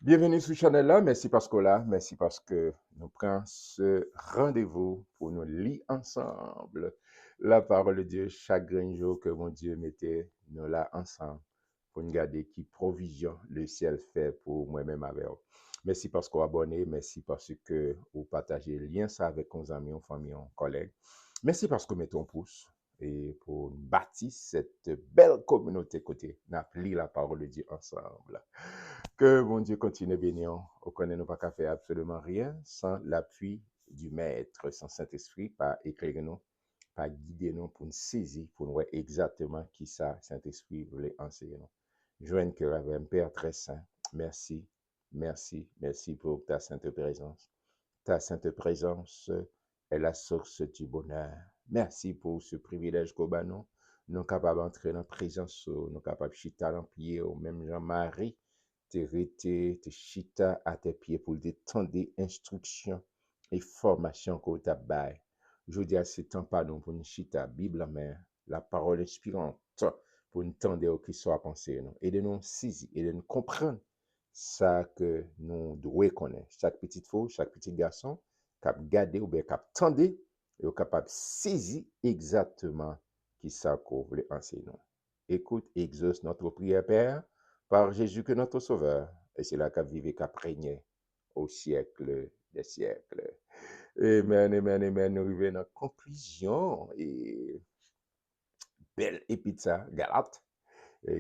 Bienvenue sur Chanel là. Merci parce que là. Merci parce que nous prenons ce rendez-vous pour nous lire ensemble la parole de Dieu chaque grand jour que mon Dieu mettait nous là ensemble pour nous garder qui provision le ciel fait pour moi-même avec vous. Merci parce que vous abonnez. Merci parce que vous partagez le lien ça avec vos amis, vos familles, vos collègues. Merci parce que vous mettez un pouce et pour bâtir cette belle communauté côté. Nous appelons la parole de Dieu ensemble. Que mon Dieu continue bénir. On connaît nous pas qu'à faire absolument rien sans l'appui du Maître, sans Saint-Esprit, pas éclairer nous, pas guider nous pour nous saisir, pour nous voir exactement qui ça, Saint-Esprit voulait enseigner nous. Joigne cœur avec un Père très saint. Merci, merci, merci pour ta sainte présence. Ta sainte présence est la source du bonheur. Merci pour ce privilège qu'on a nous. Nous sommes capables d'entrer dans la présence, nous sommes capables de chita dans pied, ou même Jean-Marie, te rete, te chita à tes pieds pour te tendre des instructions et formations qu'on t'a bail. Je dis à ce temps, pardon, pour nous chita, Bible en main, la parole inspirante, pour nous tendre au qui soit pensé, nous. Et de nous saisir, et de nous comprendre ça que nous devons connaître. Chaque petite fille, chaque petit garçon, cap garder ou bien cap tendre, et capable de saisir exactement qui ça qu'on voulait enseigner. Écoute, exauce notre prière, Père, par Jésus que notre Sauveur, et c'est là qu'a vivé, qu'a régné au siècle des siècles. Amen, amen, amen. Nous arrivons à la conclusion et belle épître Galate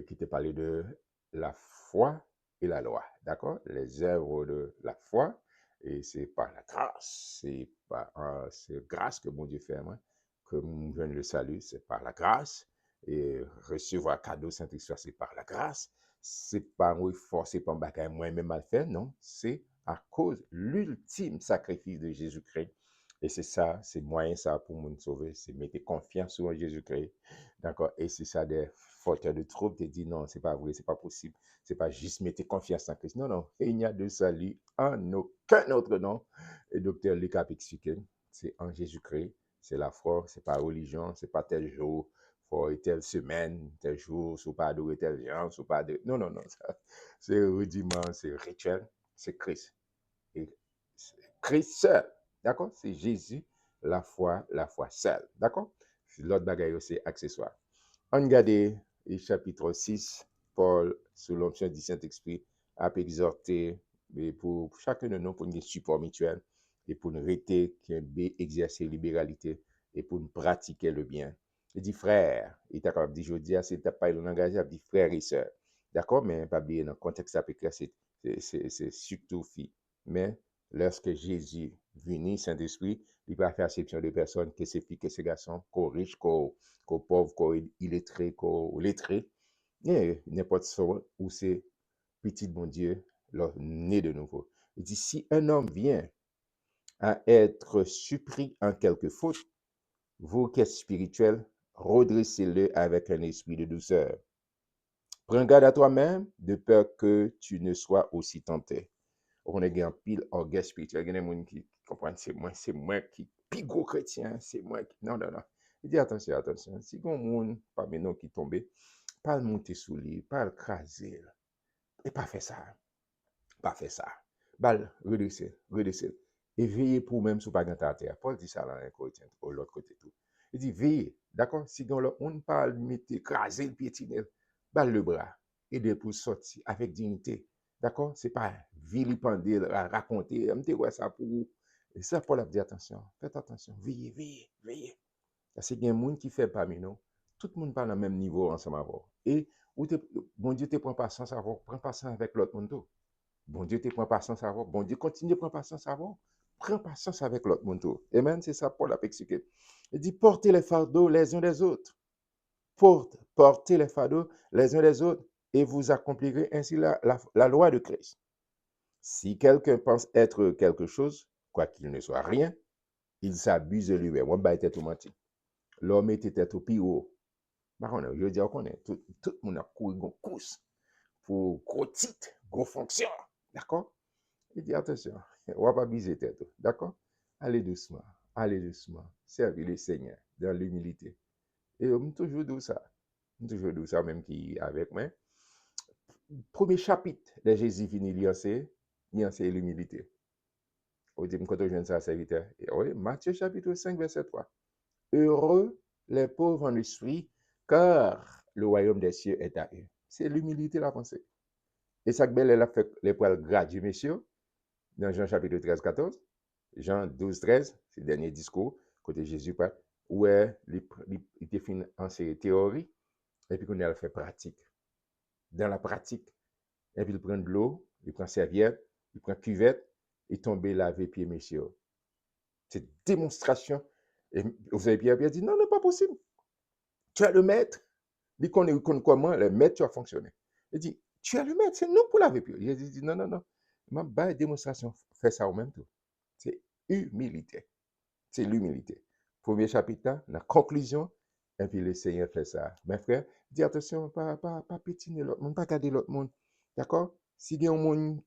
qui te parlait de la foi et la loi, d'accord? Les œuvres de la foi, et c'est par la grâce, c'est grâce que mon Dieu fait, moi, que je viens le salut, c'est par la grâce, et recevoir cadeau Saint-Esprit, c'est par la grâce, c'est pas moi forcé par bagaille moi-même mal faire, non, c'est à cause l'ultime sacrifice de Jésus-Christ. Et c'est ça, c'est moyen ça pour nous sauver, c'est mettre confiance sur Jésus-Christ. D'accord? Et c'est ça des fauteurs de troubles, te dit non, c'est pas vrai, c'est pas possible. C'est pas juste mettre confiance en Christ. Non, non. Et il n'y a de salut en aucun autre nom. Et docteur Luc a expliqué, c'est en Jésus-Christ, c'est la foi, c'est pas religion, c'est pas tel jour, faut telle semaine, tel jour, sous pas adorer tel genre, sous pas de. Non, non, non. C'est rudiment, c'est rituel, c'est Christ. Et Christ seul. D'accord? C'est Jésus, la foi seule. D'accord? L'autre bagaille, c'est accessoire. On regarde le chapitre 6, Paul, sous l'onction du Saint-Esprit, a exhorté pour chacun de nous pour une support mutuel et pour nous rester, exercer libéralité et pour nous pratiquer le bien. Il dit frère, il est capable de dire, je dis, c'est pas le langage, il dit frère et sœur. D'accord? Mais pas oublier, dans le contexte appliqué, c'est surtout fille. Mais lorsque Jésus venait, Saint-Esprit, il va faire exception de personnes, que c'est filles, que c'est garçons, qu'aux riches, qu'aux pauvres, qu'aux illettrés, qu'aux lettrés. Et n'importe ça, où c'est petit bon Dieu, né de nouveau. Il dit, si un homme vient à être surpris en quelque faute, vous qui êtes spirituels, redressez-le avec un esprit de douceur. Prends garde à toi-même, de peur que tu ne sois aussi tenté. On est en pile orgueil spirituel. Il y a des gens qui comprennent, c'est moi qui, plus gros chrétien, c'est moi qui. Non, non, non. Il dit attention, attention. Si on monde parmi nous qui tombe, pas le monter sous lui, pas le craser. Et pas faire ça. Pas faire ça. Bal, redresser, redresser. Et veillez pour même sous pas à terre. Paul dit ça là, un Corinthien, au l'autre côté tout. Il dit veillez. D'accord? Si on parle, mettez, écraser le piétiner, bal le bras. Aidez pour sortir avec dignité. D'accord? C'est pas vilipender, raconter. Je ouais ça pour vous. Et ça, Paul a dit attention. Faites attention. Veillez, veillez, veillez. Parce qu'il y a des gens qui fait parmi nous. Tout le monde parle au même niveau ensemble avec vous. Et bon Dieu te prend patience à vous. Prends patience avec l'autre monde. Bon Dieu te prend patience à vous. Bon Dieu continue de prendre patience à vous. Prends patience avec l'autre monde. Amen. C'est ça Paul a expliqué. Il dit portez les fardeaux les uns des autres. Portez les fardeaux les uns des autres et vous accomplirez ainsi la loi de Christ. Si quelqu'un pense être quelque chose, quoiqu'il ne soit rien, il s'abuse de lui-même. On va être tout menti. L'homme était au plus haut. Par contre, je veux dire qu'on est tout le monde a couru une course pour gros titre, gros fonction. D'accord? Il dit attention, on va pas biser tête. D'accord? Allez doucement. Servez le Seigneur dans l'humilité. Et on toujours dit ça. On toujours dit ça même qui avec moi. Premier chapitre de Jésus vini li enseigne l'humilité. Ou dit, quand on ça, serviteur. Et oui, Matthieu chapitre 5, verset 3. Heureux les pauvres en esprit, car le royaume des cieux est à eux. C'est l'humilité, la pensée. Et ça, elle a fait les poils gradués, messieurs, dans Jean chapitre 13, 14. Jean 12, 13, c'est le dernier discours, côté Jésus parle, où il définit en ses théories, et puis qu'on a fait pratique. Dans la pratique, et puis il prend de l'eau, il prend serviette, il prend cuvette, il tombe laver pieds, messieurs. C'est démonstration. Et vous avez Pierre dit, non, non, pas possible. Tu as le maître. Il connaît comment le maître tu as fonctionné. Il dit, tu as le maître, c'est nous pour laver pieds. Il dit, non, non, non. Ma belle démonstration, fait ça au même temps. C'est humilité. C'est l'humilité. Premier chapitre, la conclusion, et puis le Seigneur fait ça. Mes frères, dis attention, pas pétiner l'autre monde, pas garder l'autre monde. D'accord? Si il y a un monde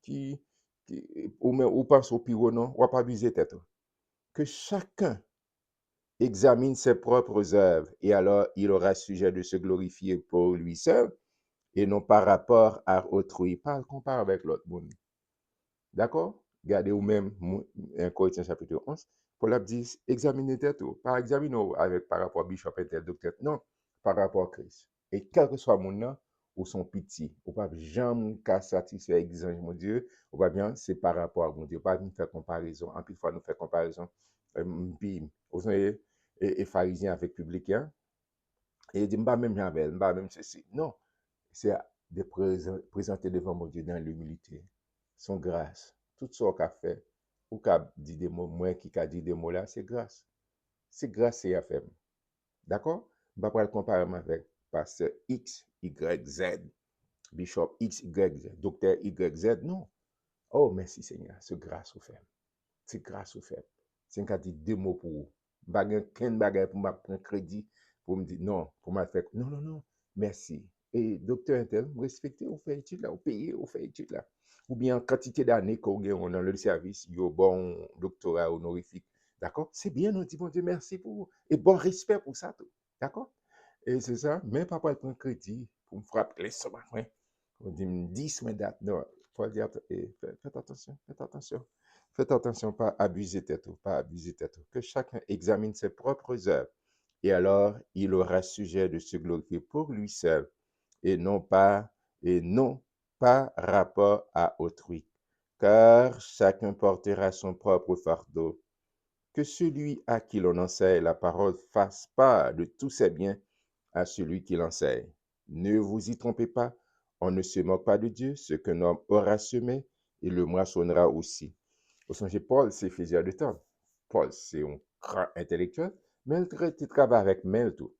ou pense au pire, non, on va pas abuser tête. Que chacun examine ses propres œuvres, et alors il aura sujet de se glorifier pour lui seul, et non par rapport à autrui, pas compare avec l'autre monde. D'accord? Gardez ou même 1 Corinthiens chapitre 11. Paul a dit, examinez tête, pas examiner avec par rapport à bishop et tel docteur, non, par rapport à Christ. Et quel que soit mon nom ou son petit, ou pas jamais qu'à satisfaire exigence mon Dieu, ou pas bien, c'est par rapport à mon Dieu, pas nous faire comparaison. En plus, fois nous faire comparaison, puis, vous voyez, et pharisien avec publicain, et il dit, pas même Javel, pas même ceci. Non, c'est de présenter devant mon Dieu dans l'humilité, son grâce, tout ce qu'on a fait, ou qu'a dit des mots, moi qui a dit des mots là, c'est grâce. C'est grâce c'est à faire. D'accord? Je ne vais pas le comparer avec pasteur X, Y, Z, bishop X, Y, Z, docteur Y, Z, non. Oh, merci Seigneur, c'est grâce au fait. C'est grâce au fait. C'est un cas dit deux mots pour vous. Pas qu'un bagage pour me prendre crédit, pour me dire non, pour me faire. Non, non, non, merci. Et docteur Intel, respectez, vous faites étude là, vous payez, vous faites étude là. Ou bien quantité d'années qu'on gagne dans le service, il y a bon doctorat honorifique. D'accord? C'est bien, on dit bon Dieu, merci pour vous. Et bon respect pour ça tout. D'accord? Et c'est ça, même pas pour prendre crédit, pour me frapper les stomacs. On dit 10 mais date. Non, faut dire, faites attention, faites attention. Faites attention, pas abuser tête, pas abuser tête. Que chacun examine ses propres œuvres. Et alors, il aura sujet de se glorifier pour lui seul et non pas, et non pas rapport à autrui. Car chacun portera son propre fardeau. Que celui à qui l'on enseigne la parole fasse part de tous ses biens à celui qui l'enseigne. Ne vous y trompez pas, on ne se moque pas de Dieu, ce qu'un homme aura semé, il le moissonnera aussi. Vous songez, Paul, c'est faiseur de temps. Paul, c'est un grand intellectuel, mais il travaille avec main tout.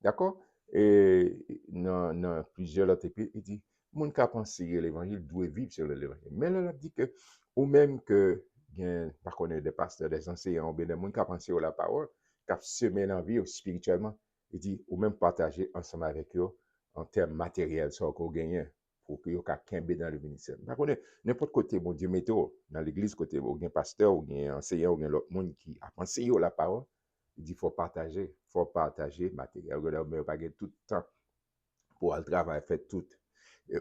D'accord? Et dans plusieurs autres épîtres, il dit, mon qui a pensé l'évangile doit vivre sur l'évangile. Mais là, il dit que, ou même que, bien, par contre, des pasteurs, des enseignants, ou bien des gens qui a pensé à la parole, qui a semé l'envie spirituellement, il dit, ou même partager ensemble avec eux en termes matériels, ça qu'on gagne pour que vous puissiez dans le ministère. Par contre, n'importe côté, mon Dieu, météo, dans l'église, côté, ou bien pasteur, ou bien enseignant, ou bien l'autre monde qui a pensé à la parole, il dit, il faut partager matériel. Mais pas tout le temps pour le travail, faire tout,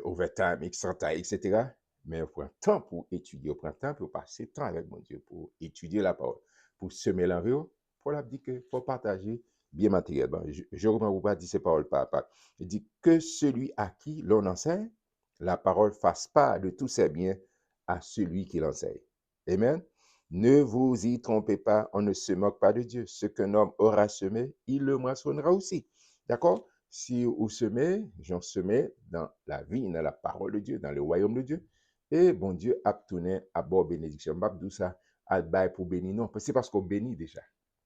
overtime, extra time, etc. Mais on prend temps pour étudier, on prend temps pour passer temps avec mon Dieu, pour étudier la parole, pour semer l'envers. Paul a dit qu'il faut partager bien matériel. Bon, je ne reprends pas dire ces paroles par part. Il dit que celui à qui l'on enseigne, la parole fasse part de tous ses biens à celui qui l'enseigne. Amen. Ne vous y trompez pas, on ne se moque pas de Dieu. Ce qu'un homme aura semé, il le moissonnera aussi. D'accord? Si vous semez, j'en semé dans la vie, dans la parole de Dieu, dans le royaume de Dieu. Et bon Dieu a tourné à bord bénédiction. Je ne ça à bail pour bénir. Non, c'est parce qu'on bénit déjà.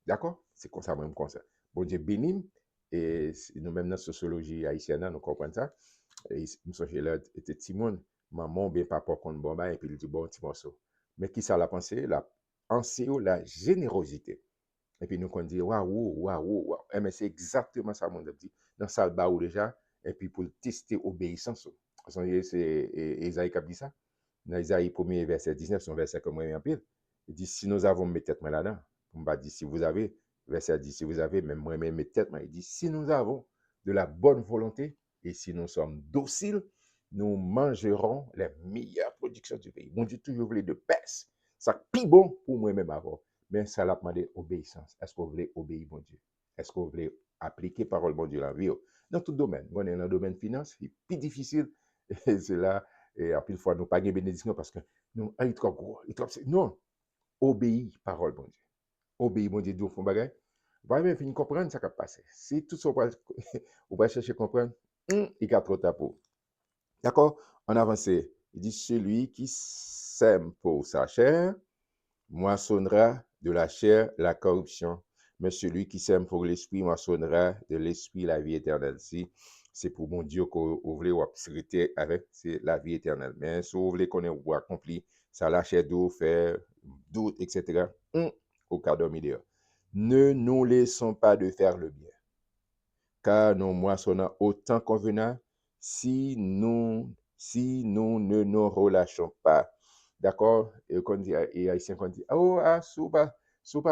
D'accord? C'est comme ça, même comme ça. Bon Dieu bénit. Et nous-mêmes, dans la sociologie haïtienne, nous comprenons ça. Et nous sommes là, était Timon, maman, bien papa, contre bon, et puis il dit, bon, petit morceau. Mais qui ça l'a pensé? La pensée ou la générosité. Et puis nous qu'on dit, waouh, waouh, waouh. Mais c'est exactement ça, mon dit. Dans ça, le ou déjà, et puis pour tester obéissance. C'est Isaïe qui a dit ça. Dans Isaïe 1er verset 19, son verset que moi en pile. Il dit, si nous avons mes têtes là-dedans, on va dire, si vous avez, verset 10, si vous avez, même moi mes têtes, il dit, si nous avons de la bonne volonté, et si nous sommes dociles, nous mangerons les meilleures productions du pays. Bon Dieu, toujours voulait de best. Ça plus bon pour moi-même avant. Mais ça l'a demandé obéissance. Est-ce que vous voulez obéir, bon Dieu? Est-ce que vous voulez appliquer parole, bon Dieu, dans la vie? Dans tout domaine. On est dans le domaine finance, c'est plus difficile. Et c'est là, et à plus fois, nous pas de bénédiction parce que nous, il est trop gros. Non, obéir parole, bon Dieu. Obéir, bon Dieu, Dieu, font bagay. Vous allez finir comprendre ce qui a passé. Si tout ça, vous va chercher à comprendre, il y a trop tard pour. D'accord? On avance. Il dit, celui qui sème pour sa chair, moissonnera de la chair la corruption. Mais celui qui sème pour l'esprit, moissonnera de l'esprit la vie éternelle. Si c'est pour mon Dieu que vous voulez obscurité avec, c'est la vie éternelle. Mais si vous voulez qu'on ait accompli, ça la chair d'eau, faire doute, etc., au cas de milieu. Ne nous laissons pas de faire le bien, car nous moissonnons autant convenable si nous ne nous relâchons pas. D'accord? Et quand dit, et Haïtien, quand dit, oh, ah, sous pas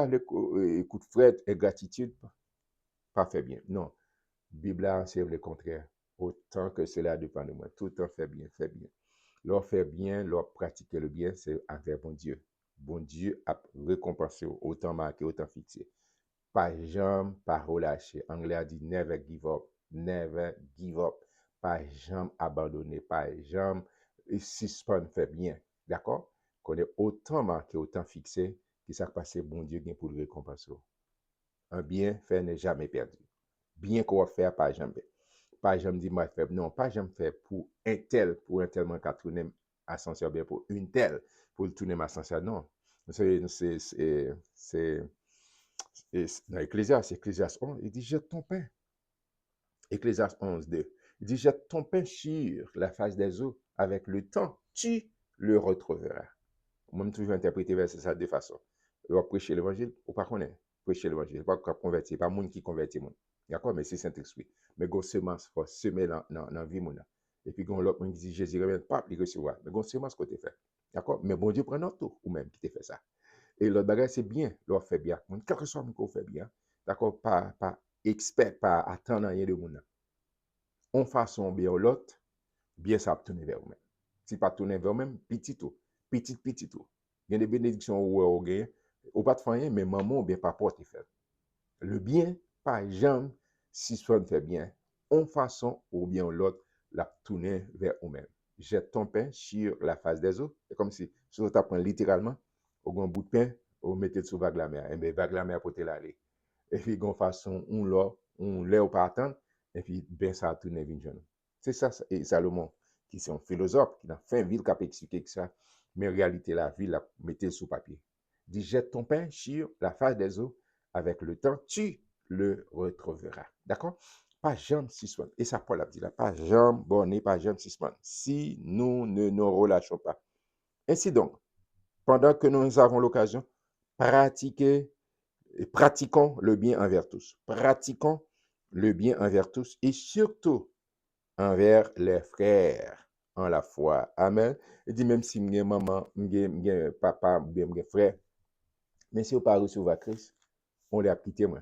le coup de fret et gratitude, pas fait bien. Non. Bible a enseigné le contraire. Autant que cela dépend de moi. Tout le temps fait bien, fait bien. Leur faire bien, leur pratiquer le bien, c'est envers bon Dieu. Bon Dieu a récompensé autant marqué, autant fixé. Pas jamais, pas relâcher. Anglais a dit never give up. Never give up. Pas jamais abandonner. Pas jamais suspendre fait bien. D'accord? Qu'on est autant marqué, autant fixé, qui s'est passé, bon Dieu, bien pour le récompenser. Un bien fait n'est jamais perdu. Bien qu'on va faire, pas jamais. Pas jamais dit moi faible. Non, pas jamais fait pour un tel manque à tourner ascenseur, bien pour une telle, pour le tourner ascenseur. Non. C'est dans Ecclésiaste 11, il dit jette ton pain. Ecclésiaste 11, 2. Il dit jette ton pain sur la face des eaux. Avec le temps, tu le retrouveras. Moi, je toujours interprété verset ça de deux façons. On va prêcher l'évangile ou pas connaître. Prêcher l'évangile, pas convertir, pas monde qui convertit monde. D'accord, mais c'est Saint-Esprit. Mais gon semence faut semer dans la vie mon. Et puis gon l'autre qui dit Jésus revient pas il recevoir. Mais gon semence côté fait. D'accord, mais bon Dieu prend notre tour ou même qui te fait ça. Et l'autre bagage c'est bien, l'on fait bien. Quel que soit mon qu'on fait bien. D'accord, pas expert, pas attendre rien de monde. On façon bien l'autre, bien ça va tourner vers vous-même. Si pas tourner vers vous-même, petit tout, petit tout. Il y a des bénédictions où on gagne, ou pas de rien, mais maman ou bien papa te fait. Le bien, pas jamais, si soit fait bien, en façon ou bien l'autre, la tourner vers vous-même. Jette ton pain sur la face des eaux. C'est comme si on t'apprend littéralement, au un bout de pain, on mettait sous vague la mer. Et bien, vague la mer pour te l'aller. Et puis, gon façon, on l'a ou pas attendre, et puis, ben, ça a tourné vers jeune. C'est ça, et Salomon, qui est un philosophe, qui n'a fait une ville qui a expliqué que ça, mais en réalité, la ville, la mettez sous papier. Dit, jette ton pain sur la face des eaux, avec le temps, tu le retrouveras. D'accord? Pas jamais suspendre. Et ça, Paul a dit là, pas jamais bonner, pas jamais suspendre. Si nous ne nous relâchons pas. Ainsi donc, pendant que nous avons l'occasion, pratiquez pratiquons le bien envers tous. Pratiquons le bien envers tous et surtout envers les frères en la foi. Amen. Il dit même si m'gen maman, m'gen papa, bien m'gen frère, mais si vous pas recevoir Christ, on l'a quitté moi.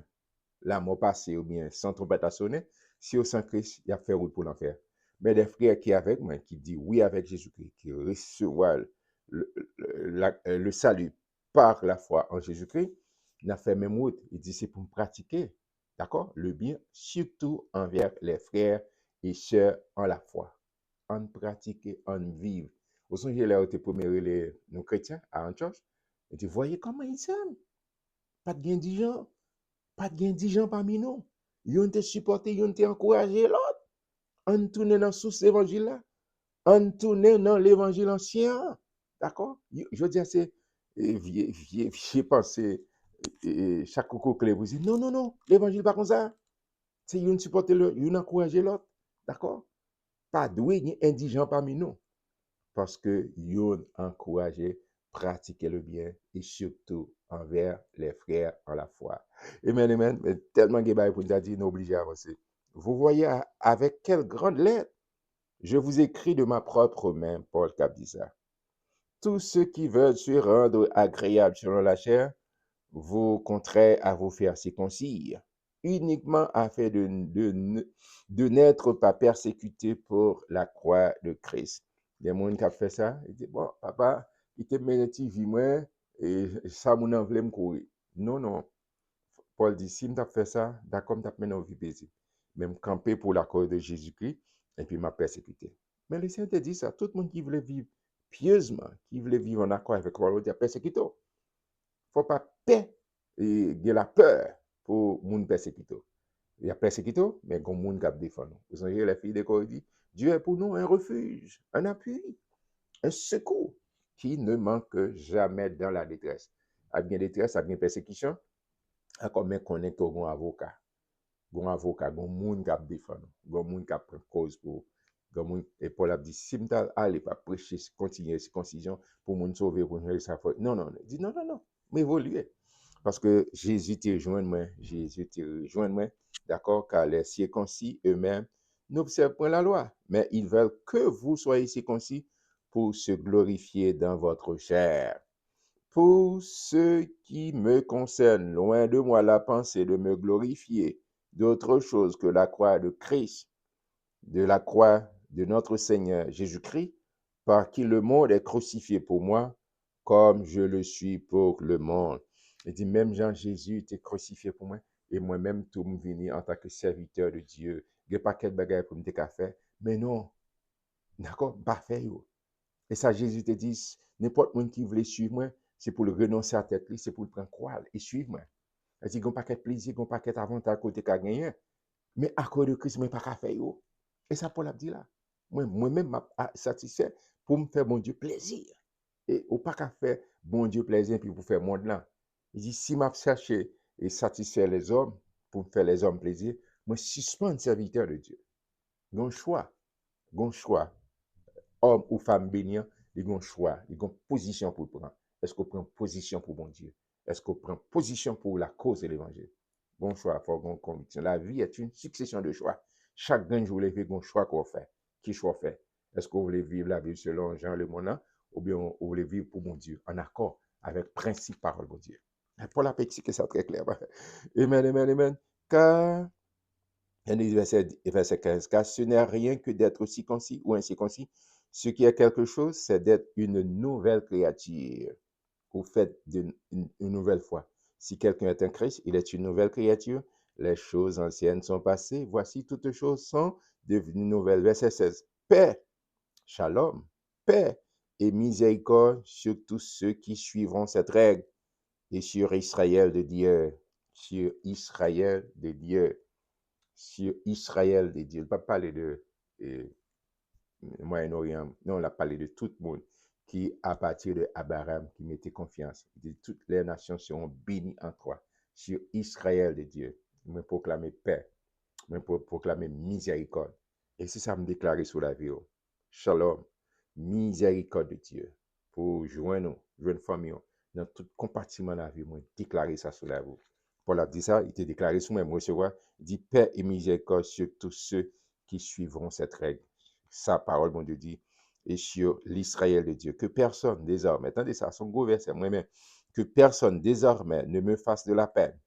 La mort passée ou bien sans trompette à sonner, si au sans Christ, il a fait route pour l'enfer. Mais des frères qui avec moi, qui dit oui avec Jésus-Christ, qui reçoivent le salut par la foi en Jésus-Christ, n'a fait même route. Il dit c'est pour me pratiquer, d'accord, le bien, surtout envers les frères et sœurs en la foi. En pratiquer, en vivre. Vous savez, là où tu peux les nos chrétiens à Antioche, et tu voyez comment ils s'aiment. Pas de gain d'argent, pas de gain d'argent parmi nous. Ils ont été supportés, ils ont été encouragés l'autre. On tourne dans sous évangile là. On tourne dans l'évangile ancien. D'accord? Je veux dire, c'est j'ai pensé chaque coco que vous dites non, non, non, l'évangile pas comme ça. C'est une supporter l'autre, une encourager l'autre. D'accord? Pas doué ni indigent parmi nous. Parce que yon encouragé pratiquer le bien et surtout envers les frères en la foi. Amen, amen. Mais tellement de choses pour nous dire, nous obligés à avancer. Vous voyez avec quelle grande lettre je vous écris de ma propre main, Paul Cap dit ça. Tous ceux qui veulent se rendre agréables selon la chair, vous contraient à vous faire circoncire uniquement afin de n'être pas persécuté pour la croix de Christ. Il y a des gens qui ont fait ça, ils disent, bon, papa, il te met un petit vie, moi, et ça, mon en voulait me courir. Non, non. Paul dit, si je fait ça, d'accord, je mené une vie paisible. Même camper pour la cause de Jésus-Christ, et puis m'a persécuté. Mais le Seigneur te dit ça, tout le monde qui voulait vivre pieusement, qui voulait vivre en accord avec la parole, il a persécuté. Il ne faut pas peur et de la peur pour moun persécuté. Il y a persécuté, mais comme moun qui défend nous. Vous savez, les filles de Corée dit, Dieu est pour nous un refuge, un appui, un secours qui ne manque jamais dans la détresse. À bien détresse, à bien persécution, à combien qu'on est un avocat. Un avocat, un monde qui a défendu, un monde qui a pris cause pour. Et Paul a dit, si je allez pas prêcher, continuer circoncision pour nous sauver, pour nous ça. Non, non, il dit non, non, non, mais évoluer. Parce que Jésus te rejoint moi, Jésus te rejoint moi, d'accord, car les circoncis eux-mêmes n'observent point la loi, mais ils veulent que vous soyez circoncis pour se glorifier dans votre chair. Pour ce qui me concerne, loin de moi la pensée de me glorifier d'autre chose que la croix de Christ, de la croix de notre Seigneur Jésus-Christ, par qui le monde est crucifié pour moi, comme je le suis pour le monde. Il dit, même Jean-Jésus était crucifié pour moi, et moi-même, tout me venu en tant que serviteur de Dieu. Il n'y a pas quel bagage pour me faire, mais non, d'accord, pas fait. Et ça, Jésus te dit, n'importe qui qui voulait suivre moi, c'est pour le renoncer à tête, c'est pour le prendre croix et suivre moi. Il dit, il n'y a pas de plaisir, il n'y a pas d'avantage à côté de gagner. Mais à cause de Christ, je ne pas faire. Et ça, Paul a dit là. Moi-même, je suis satisfait pour me faire bon Dieu plaisir. Et ou pas qu'à faire bon Dieu plaisir puis pour faire monde là. Il dit, si je cherche et satisfaire les hommes, pour me faire les hommes plaisir, moi, suspends serviteur de Dieu. Gon choix. Gon choix. Homme ou femme bénir, ils ont un choix, ils ont une position pour prendre. Est-ce qu'on prend position pour mon Dieu? Est-ce qu'on prend position pour la cause de l'évangile? Bon choix, il faut avoir une conviction. La vie est une succession de choix. Chaque jour, vous voulez faire un choix qu'on fait. Qui choix fait? Est-ce que vous voulez vivre la vie selon Jean le Monin ou bien vous voulez vivre pour mon Dieu, en accord avec le principe parole de Dieu? Pour la que ça très clair. Amen, amen, amen. Car verset 15, car ce n'est rien que d'être circoncis ou incirconcis. Ce qui est quelque chose, c'est d'être une nouvelle créature, au fait d'une nouvelle foi. Si quelqu'un est un Christ, il est une nouvelle créature. Les choses anciennes sont passées. Voici, toutes choses sont devenues nouvelles. Verset 16. Paix, shalom, paix et miséricorde sur tous ceux qui suivront cette règle et sur Israël de Dieu. Sur Israël de Dieu. Sur Israël de Dieu. Il ne va pas parler de Moyen-Orient. Non, on a parlé de tout le monde qui, à partir de Abraham, qui mettait confiance. Il dit, toutes les nations seront bénies en toi. Sur Israël de Dieu. Je proclamer paix. Je proclamer miséricorde. Et c'est ça me déclarer sur la vie. Shalom. Miséricorde de Dieu. Pour joindre famille. Dans tout compartiment de la vie, moi, déclarer ça sur la vie. Paul a dit ça, il était déclaré sur moi, recevoir. Il dit paix et miséricorde sur tous ceux qui suivront cette règle. Sa parole, mon Dieu dit, et sur l'Israël de Dieu. Que personne désormais, attendez ça, son gros verset, moi-même, que personne désormais ne me fasse de la peine,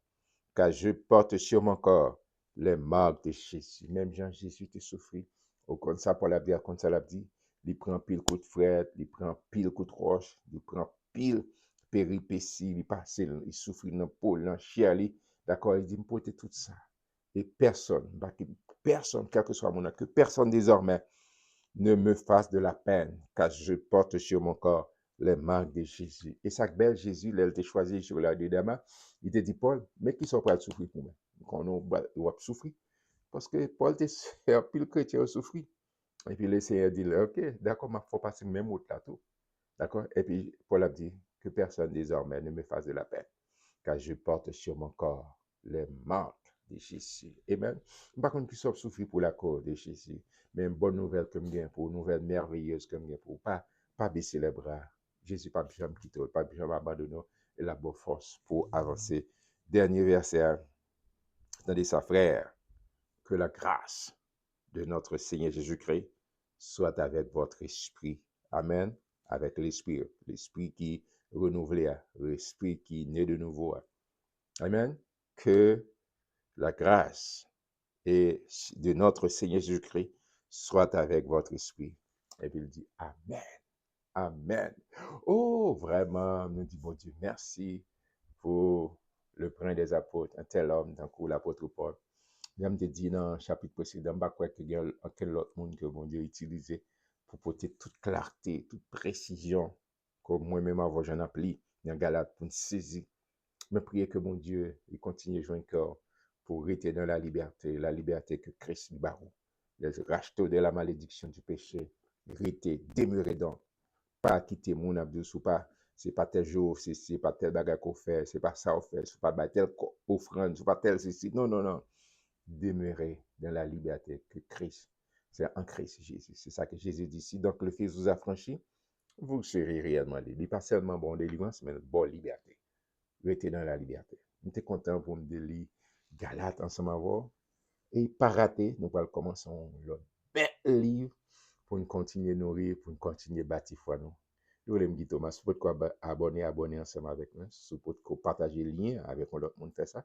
car je porte sur mon corps les marques de Jésus. Même Jean-Jésus te souffrit. Au comme ça, Paul a dit, comme ça l'a dit, il prend pile coup de fret, il prend pile coup de roche, il prend pile péripéties, il passe, il souffre dans le peau, dans le chair, d'accord, il dit, me porter tout ça. Et personne, quel que soit mon âge, que personne désormais ne me fasse de la peine, car je porte sur mon corps les marques de Jésus. Et ça, belle Jésus, il t'a choisi sur la de Damas, il te dit, Paul, mais qui sont prêts à souffrir pour moi? Qu'on va souffrir. Parce que Paul te fait pile chrétien souffrir. Et puis le Seigneur dit, ok, d'accord, il faut passer le même route là tout. D'accord? Et puis Paul a dit, que personne désormais ne me fasse de la peine, car je porte sur mon corps les marques de Jésus. Amen. Par contre, qui souffrir pour la cause de Jésus, mais une bonne nouvelle comme bien, pour une nouvelle merveilleuse comme bien, pour pas baisser les bras. Jésus pas besoin de quitter, pas besoin d'abandonner, et la bonne force pour avancer. Dernier verset, attendez ça, frère, que la grâce de notre Seigneur Jésus-Christ soit avec votre esprit. Amen. Avec l'esprit qui renouvelé, l'esprit qui naît de nouveau. Amen. Que la grâce et de notre Seigneur Jésus-Christ soit avec votre esprit. Et puis il dit Amen. Amen. Oh, vraiment, nous disons, bon Dieu, merci pour le prince des apôtres, un tel homme, d'un coup, l'apôtre Paul. J'aime te dire dans le chapitre précédent, je ne sais pas qu'il y a quel autre monde que bon Dieu a utilisé pour porter toute clarté, toute précision, comme moi-même avant j'en appelé dans Galate pour nous saisir. Mais prier que mon Dieu, il continue à jouer encore pour rester dans la liberté que Christ nous barre. Les racheter de la malédiction du péché, rester, demeurer dans, pas quitter mon abdou, c'est pas tel jour, c'est pas tel bagage qu'on fait, c'est pas ça qu'on fait, c'est pas tel offrande, c'est pas tel ceci. Non, non, non. Demeurer dans la liberté que Christ, c'est en Christ Jésus. C'est ça que Jésus dit ici. Donc, le Fils vous a franchi, vous serez réellement libre. Pas seulement bon délivrance, mais bonne liberté. Restez dans la liberté. Je suis content pour me lire Galate ensemble avant. Et pas rater, nous allons commencer un bel livre pour nous continuer à nourrir, pour nous continuer à bâtir foi nous. Je voulais me dire, Thomas, si vous pouvez abonner ensemble avec nous, si vous pouvez partager le lien avec l'autre monde, fait ça,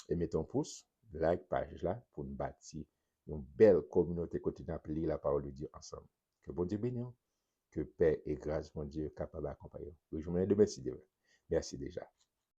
et mettez un pouce, like page là, pour nous bâtir une belle communauté continue à lire la parole de Dieu ensemble. Que bon Dieu bénisse, que paix et grâce, mon Dieu, capable d'accompagner. Je vous remercie demain. Merci déjà.